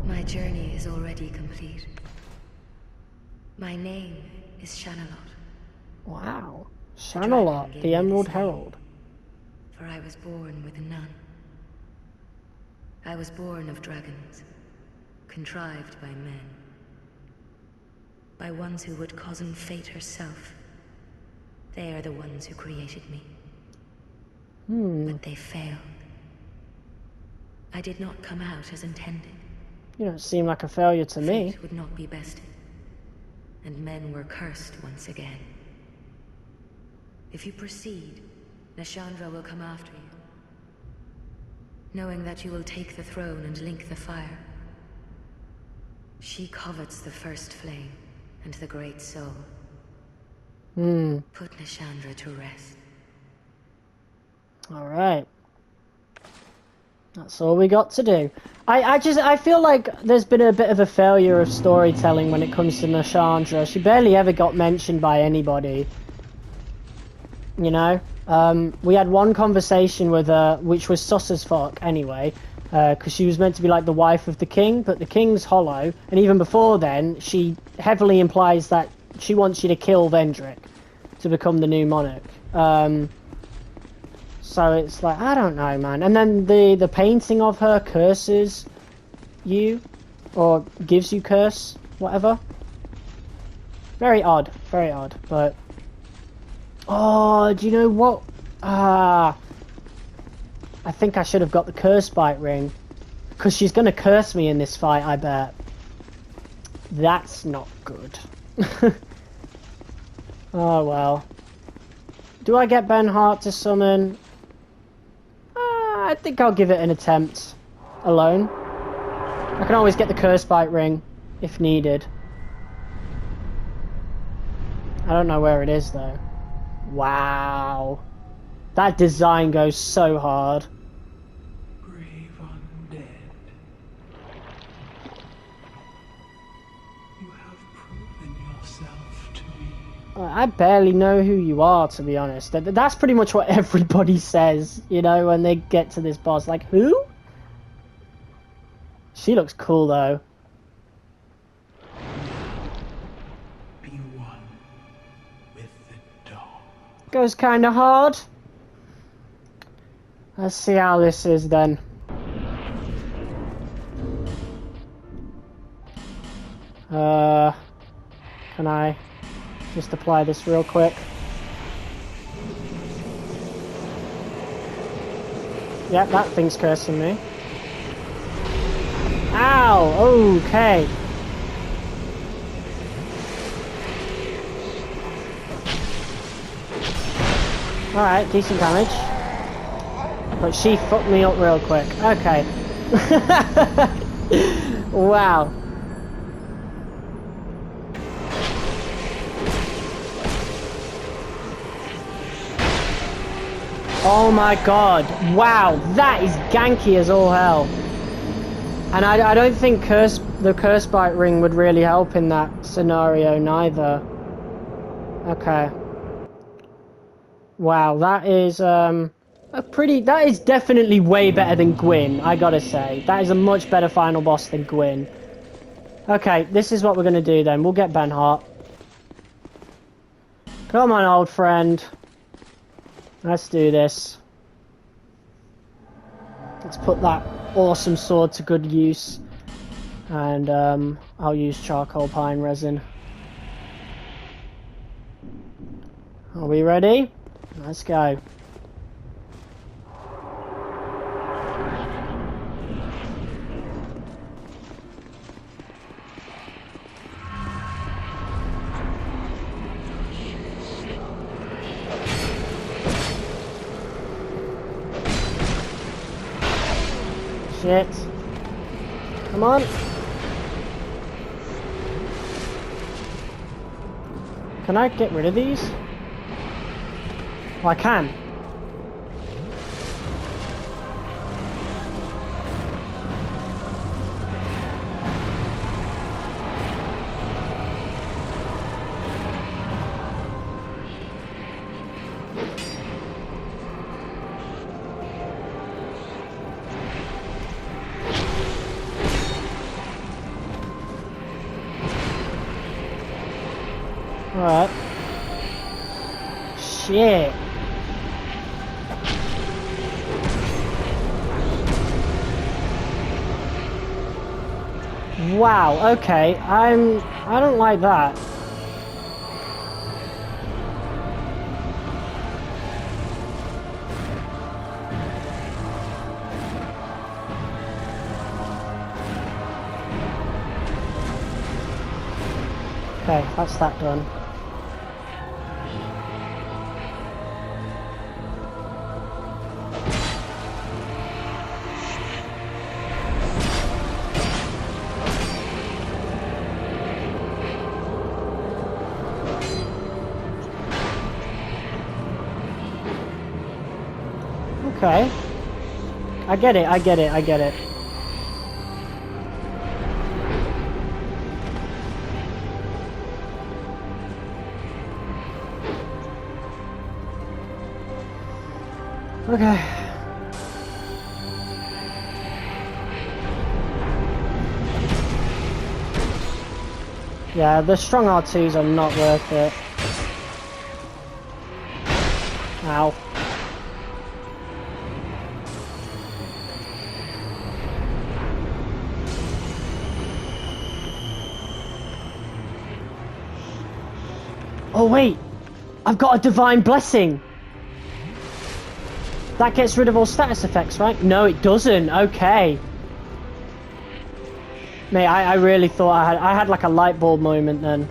My journey is already complete. My name is Shanalot. Wow. The dragon Shanalot, gave the me Emerald this name, Herald. For I was born with none. I was born of dragons, contrived by men. By ones who would cozen fate herself. They are the ones who created me. But they failed. I did not come out as intended. You don't seem like a failure to me. Fate would not be bested. And men were cursed once again. If you proceed, Nashandra will come after you. Knowing that you will take the throne and link the fire. She covets the first flame and the great soul. Put Nashandra to rest. Alright. That's all we got to do. I feel like there's been a bit of a failure of storytelling when it comes to Nashandra. She barely ever got mentioned by anybody. You know? We had one conversation with her, which was sus as fuck anyway, because she was meant to be like the wife of the king, but the king's hollow, and even before then, she heavily implies that she wants you to kill Vendrick to become the new monarch. So it's like, I don't know, man. And then the painting of her curses you, or gives you curse, whatever. Very odd, but... Oh, do you know what? I think I should have got the curse bite ring. Because she's going to curse me in this fight, I bet. That's not good. Oh, well. Do I get Ben Hart to summon? I think I'll give it an attempt. Alone. I can always get the curse bite ring, if needed. I don't know where it is, though. Wow. That design goes so hard. Brave undead. You have proven yourself to me. I barely know who you are, to be honest. That's pretty much what everybody says, you know, when they get to this boss. Like, who? She looks cool, though. Be one with the dawn. Goes kind of hard. Let's see how this is, then. Can I just apply this real quick? Yep, that thing's cursing me. Ow! Okay. Alright, decent damage. But she fucked me up real quick. Okay. Wow. Oh my god. Wow, that is ganky as all hell. And I don't think the curse bite ring would really help in that scenario neither. Okay. Wow, that is that is definitely way better than Gwyn, I gotta say. That is a much better final boss than Gwyn. Okay, this is what we're gonna do then. We'll get Ben Hart. Come on, old friend. Let's do this. Let's put that awesome sword to good use. And I'll use charcoal pine resin. Are we ready? Let's go. Shit. Come on. Can I get rid of these? Oh, I can. Alright. Shit. Wow, okay. I don't like that. Okay, that's that done. Okay. I get it, I get it, I get it. Okay. Yeah, the strong R2s are not worth it. Ow. Oh wait! I've got a divine blessing! That gets rid of all status effects, right? No, it doesn't. Okay. Mate, I really thought I had like a light bulb moment then.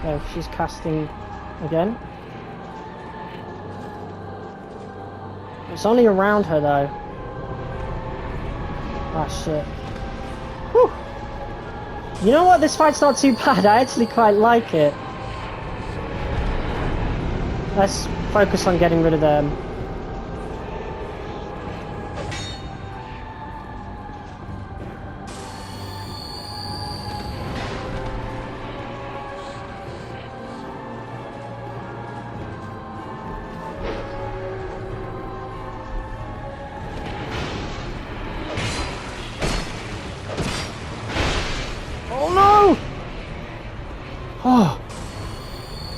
Oh, she's casting again. It's only around her though. Ah, shit. Whew. You know what? This fight's not too bad. I actually quite like it. Let's focus on getting rid of them. Oh no! Oh,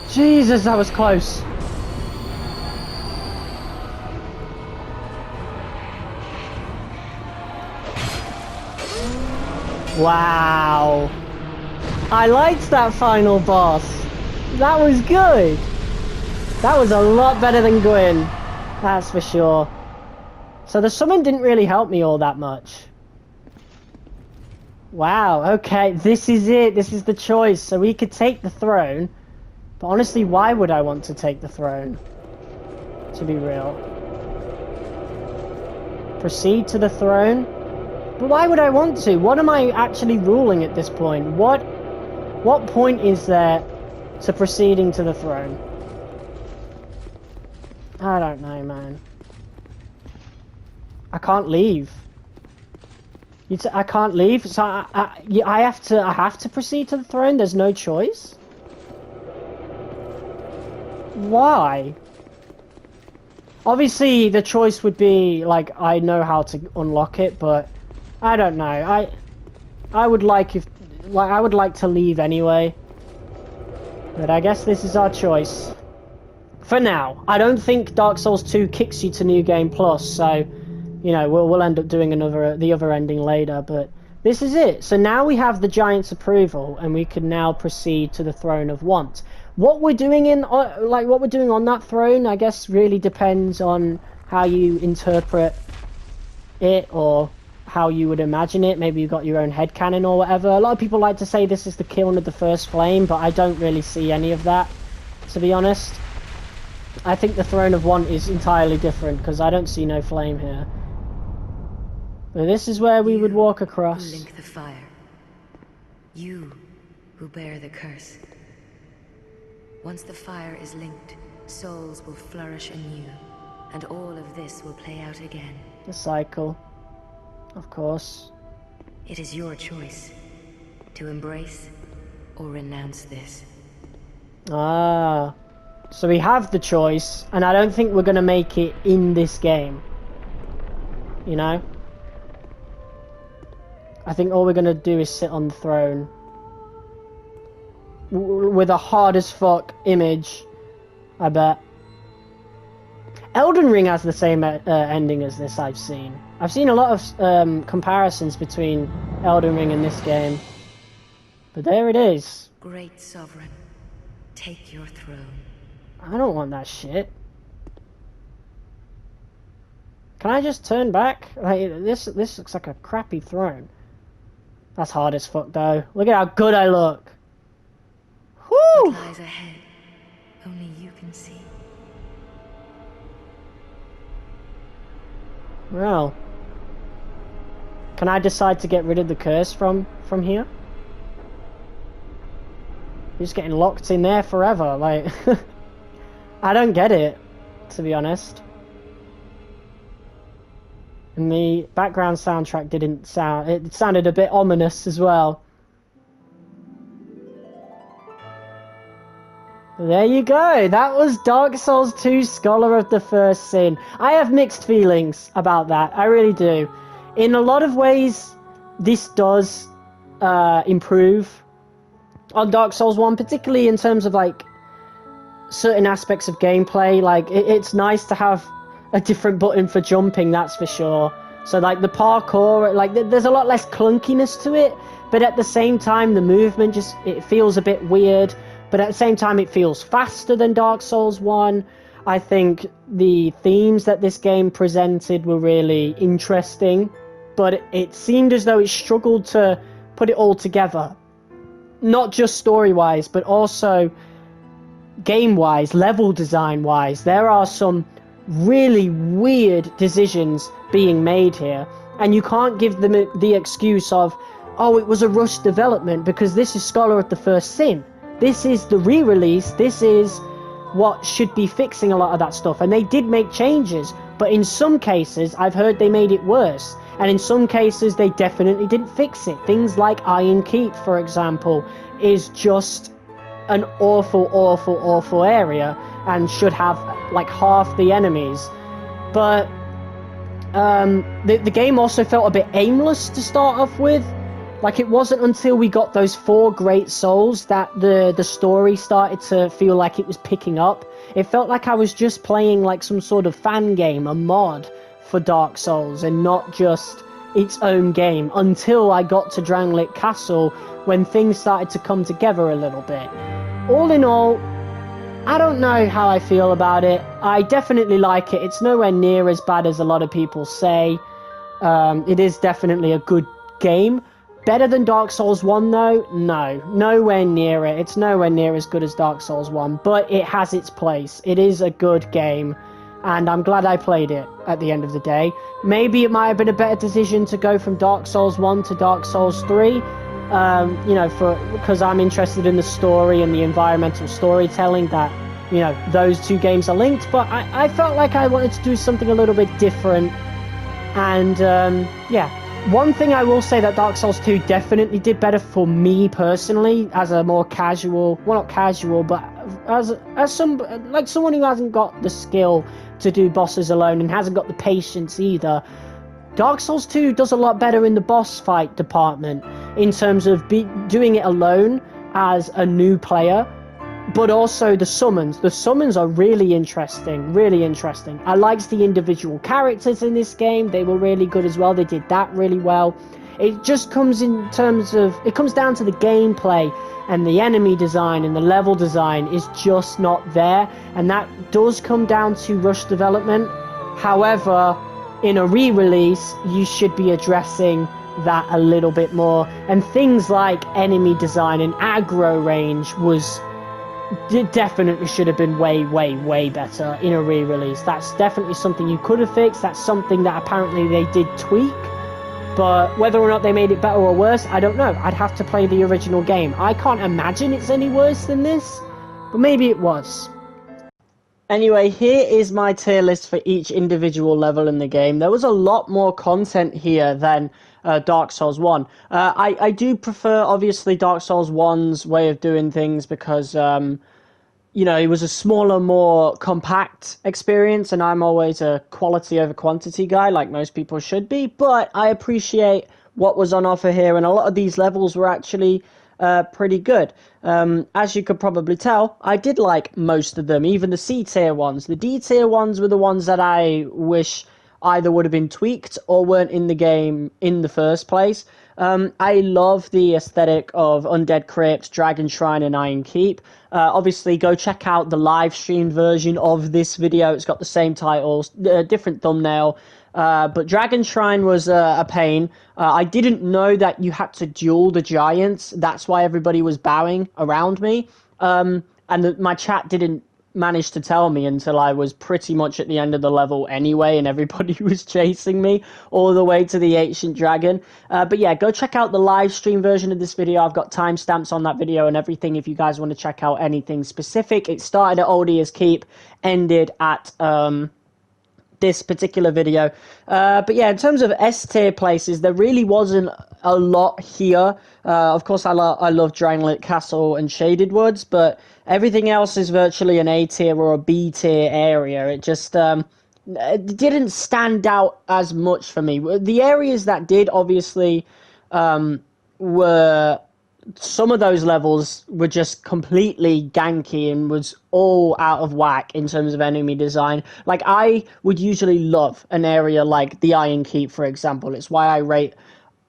Jesus, that was close. Wow. I liked that final boss. That was good. That was a lot better than Gwyn. That's for sure. So the summon didn't really help me all that much. Wow, okay, this is it. This is the choice. So we could take the throne. But honestly, why would I want to take the throne? To be real. Proceed to the throne? But why would I want to? What am I actually ruling at this point? What point is there to proceeding to the throne? I don't know, man. I can't leave. I can't leave, so I have to proceed to the throne. There's no choice. Why? Obviously, the choice would be like I know how to unlock it, but I don't know. I would like to leave anyway. But I guess this is our choice. For now. I don't think Dark Souls 2 kicks you to New Game Plus, so you know, we'll end up doing the other ending later, but this is it. So now we have the Giant's approval, and we can now proceed to the Throne of Want. What we're doing on that throne, I guess, really depends on how you interpret it, or how you would imagine it. Maybe you've got your own headcanon or whatever. A lot of people like to say this is the kiln of the first flame, but I don't really see any of that, to be honest. I think the Throne of Want is entirely different, because I don't see no flame here. But this is where we would walk across. You link the fire. You who bear the curse. Once the fire is linked, souls will flourish anew, and all of this will play out again. The cycle. Of course. It is your choice to embrace or renounce this. Ah. So we have the choice, and I don't think we're going to make it in this game. you know? I think all we're gonna do is sit on the throne with a hard as fuck image, I bet. Elden Ring has the same ending as this, I've seen. I've seen a lot of comparisons between Elden Ring and this game. But there it is. Great Sovereign, take your throne. I don't want that shit. Can I just turn back? Like, this looks like a crappy throne. That's hard as fuck, though. Look at how good I look. Woo! What lies ahead, only you can see. Well, can I decide to get rid of the curse from here? You're just getting locked in there forever, like... I don't get it, to be honest. And the background soundtrack didn't sound... It sounded a bit ominous as well. There you go. That was Dark Souls 2 Scholar of the First Sin. I have mixed feelings about that. I really do. In a lot of ways, this does improve on Dark Souls 1, particularly in terms of like certain aspects of gameplay. Like it's nice to have a different button for jumping, that's for sure. So like the parkour, like there's a lot less clunkiness to it, but at the same time the movement just, it feels a bit weird. But at the same time, it feels faster than Dark Souls 1. I think the themes that this game presented were really interesting, but it seemed as though it struggled to put it all together. Not just story-wise, but also game-wise, level design-wise. There are some really weird decisions being made here, and you can't give them the excuse of, oh, it was a rushed development, because this is Scholar of the First Sin. This is the re-release, this is what should be fixing a lot of that stuff. And they did make changes, but in some cases, I've heard they made it worse. And in some cases, they definitely didn't fix it. Things like Iron Keep, for example, is just an awful, awful, awful area and should have like half the enemies. But the game also felt a bit aimless to start off with. Like, it wasn't until we got those 4 great souls that the story started to feel like it was picking up. It felt like I was just playing like some sort of fan game, a mod for Dark Souls, and not just its own game, until I got to Drangleic Castle, when things started to come together a little bit. All in all, I don't know how I feel about it. I definitely like it. It's nowhere near as bad as a lot of people say. It is definitely a good game. Better than Dark Souls 1 though? No. Nowhere near it. It's nowhere near as good as Dark Souls 1, but it has its place. It is a good game, and I'm glad I played it at the end of the day. Maybe it might have been a better decision to go from Dark Souls 1 to Dark Souls 3, because I'm interested in the story and the environmental storytelling that, those two games are linked, but I felt like I wanted to do something a little bit different, and, yeah. One thing I will say that Dark Souls 2 definitely did better for me personally, as a more casual, well, not casual, but as someone who hasn't got the skill to do bosses alone and hasn't got the patience either. Dark Souls 2 does a lot better in the boss fight department in terms of doing it alone as a new player. But also the summons. The summons are really interesting, really interesting. I liked the individual characters in this game. They were really good as well. They did that really well. It just comes down to the gameplay, and the enemy design and the level design is just not there. And that does come down to rush development. However, in a re-release, you should be addressing that a little bit more. And things like enemy design and aggro range definitely should have been way, way, way better in a re-release. That's definitely something you could have fixed. That's something that apparently they did tweak. But whether or not they made it better or worse, I don't know. I'd have to play the original game. I can't imagine it's any worse than this, but maybe it was. Anyway, here is my tier list for each individual level in the game. There was a lot more content here than Dark Souls 1. I do prefer, obviously, Dark Souls 1's way of doing things because you know, it was a smaller, more compact experience, and I'm always a quality over quantity guy, like most people should be. But I appreciate what was on offer here, and a lot of these levels were actually pretty good. As you could probably tell, I did like most of them, even the C tier ones. The D tier ones were the ones that I wish either would have been tweaked or weren't in the game in the first place. I love the aesthetic of Undead Crypt, Dragon Shrine, and Iron Keep. Obviously, go check out the live streamed version of this video. It's got the same titles, different thumbnail. But Dragon Shrine was a pain. I didn't know that you had to duel the giants. That's why everybody was bowing around me. My chat didn't manage to tell me until I was pretty much at the end of the level anyway, and everybody was chasing me all the way to the Ancient Dragon. But yeah, go check out the live stream version of this video. I've got timestamps on that video and everything if you guys want to check out anything specific. It started at Old Keep, ended at this particular video. But yeah, in terms of S tier places, there really wasn't a lot here. Of course, I love Dragonlit Castle and Shaded Woods, but everything else is virtually an A tier or a B tier area. It just it didn't stand out as much for me. The areas that did, obviously, were... Some of those levels were just completely ganky and was all out of whack in terms of enemy design. Like, I would usually love an area like the Iron Keep, for example. It's why I rate,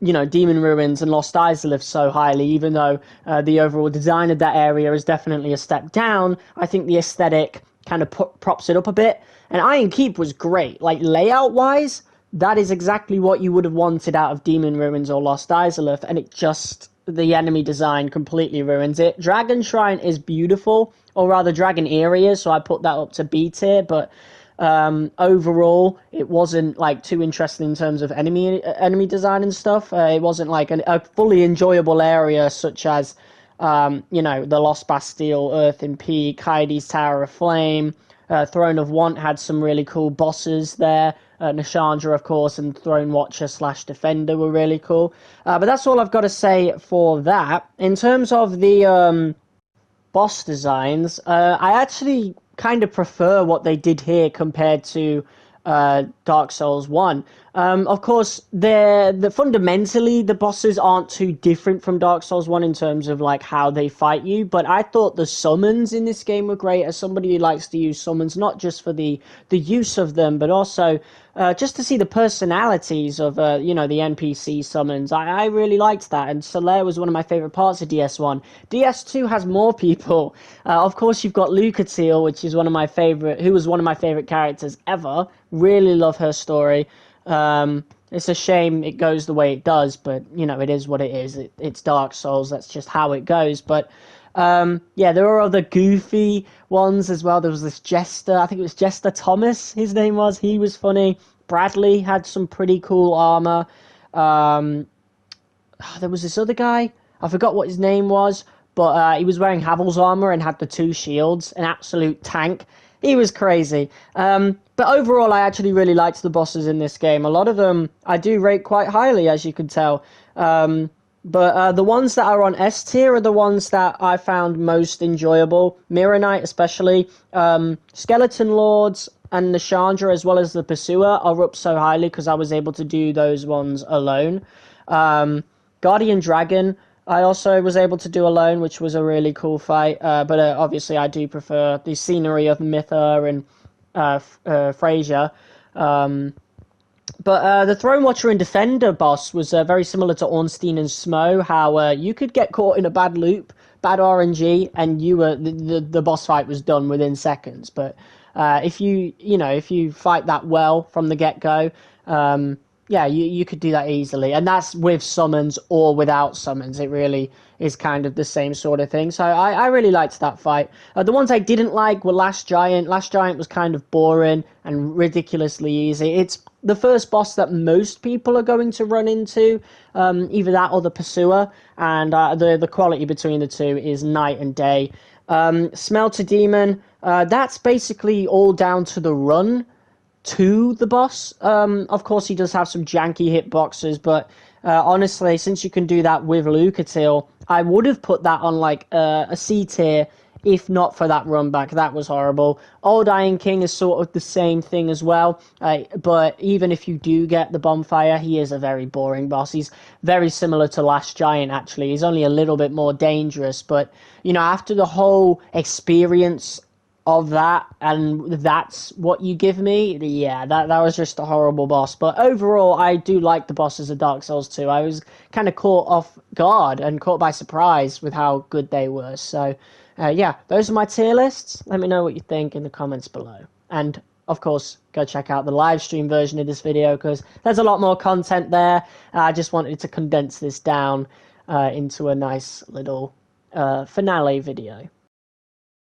you know, Demon Ruins and Lost Izalith so highly, even though the overall design of that area is definitely a step down. I think the aesthetic kind of props it up a bit. And Iron Keep was great. Like, layout-wise, that is exactly what you would have wanted out of Demon Ruins or Lost Izalith, and it just... the enemy design completely ruins it. Dragon Shrine is beautiful, or rather Dragon Area, so I put that up to B tier, but overall it wasn't like too interesting in terms of enemy design and stuff. It wasn't like a fully enjoyable area such as you know, the Lost Bastille, Earthen Peak, Heidi's Tower of Flame. Throne of Want had some really cool bosses there. Nashandra, of course, and Throne Watcher / Defender were really cool. But that's all I've got to say for that. In terms of the boss designs, I actually kind of prefer what they did here compared to Dark Souls 1. Of course, fundamentally, the bosses aren't too different from Dark Souls 1 in terms of like how they fight you, but I thought the summons in this game were great. As somebody who likes to use summons, not just for the use of them, but also just to see the personalities of you know, the NPC summons. I really liked that, and Solaire was one of my favorite parts of DS1. DS2 has more people. Of course, you've got Lucatiel, which is who was one of my favorite characters ever. Really love her story. It's a shame it goes the way it does, but you know, it is what it is. It's Dark Souls. That's just how it goes. But yeah, there were other goofy ones as well. There was this Jester. I think it was Jester Thomas. His name was. He was funny. Bradley had some pretty cool armor. There was this other guy. I forgot what his name was, but he was wearing Havel's armor and had the 2 shields. An absolute tank. He was crazy. But overall, I actually really liked the bosses in this game. A lot of them I do rate quite highly, as you can tell. But the ones that are on S tier are the ones that I found most enjoyable. Mirror Knight especially. Skeleton Lords and Nashandra, as well as the Pursuer, are up so highly because I was able to do those ones alone. Guardian Dragon, I also was able to do alone, which was a really cool fight. But obviously I do prefer the scenery of Mytha and Frasier. But the Throne Watcher and Defender boss was very similar to Ornstein and Smo, how you could get caught in a bad loop, bad RNG, and the boss fight was done within seconds. But if you fight that well from the get-go, yeah, you could do that easily. And that's with summons or without summons. It really is kind of the same sort of thing. So I really liked that fight. The ones I didn't like were Last Giant. Last Giant was kind of boring and ridiculously easy. It's the first boss that most people are going to run into, either that or the Pursuer. And the quality between the two is night and day. Smelter Demon, that's basically all down to the run to the boss. Of course, he does have some janky hitboxes, but honestly, since you can do that with Lucatiel, I would have put that on like a C tier if not for that run back. That was horrible. Old Iron King is sort of the same thing as well, but even if you do get the bonfire, he is a very boring boss. He's very similar to Last Giant, actually. He's only a little bit more dangerous, but, you know, after the whole experience of that, and that's what you give me, yeah, that was just a horrible boss. But overall, I do like the bosses of Dark Souls 2. I was kind of caught off guard and caught by surprise with how good they were. So yeah, those are my tier lists. Let me know what you think in the comments below, and of course go check out the live stream version of this video, because there's a lot more content there. I just wanted to condense this down into a nice little finale video.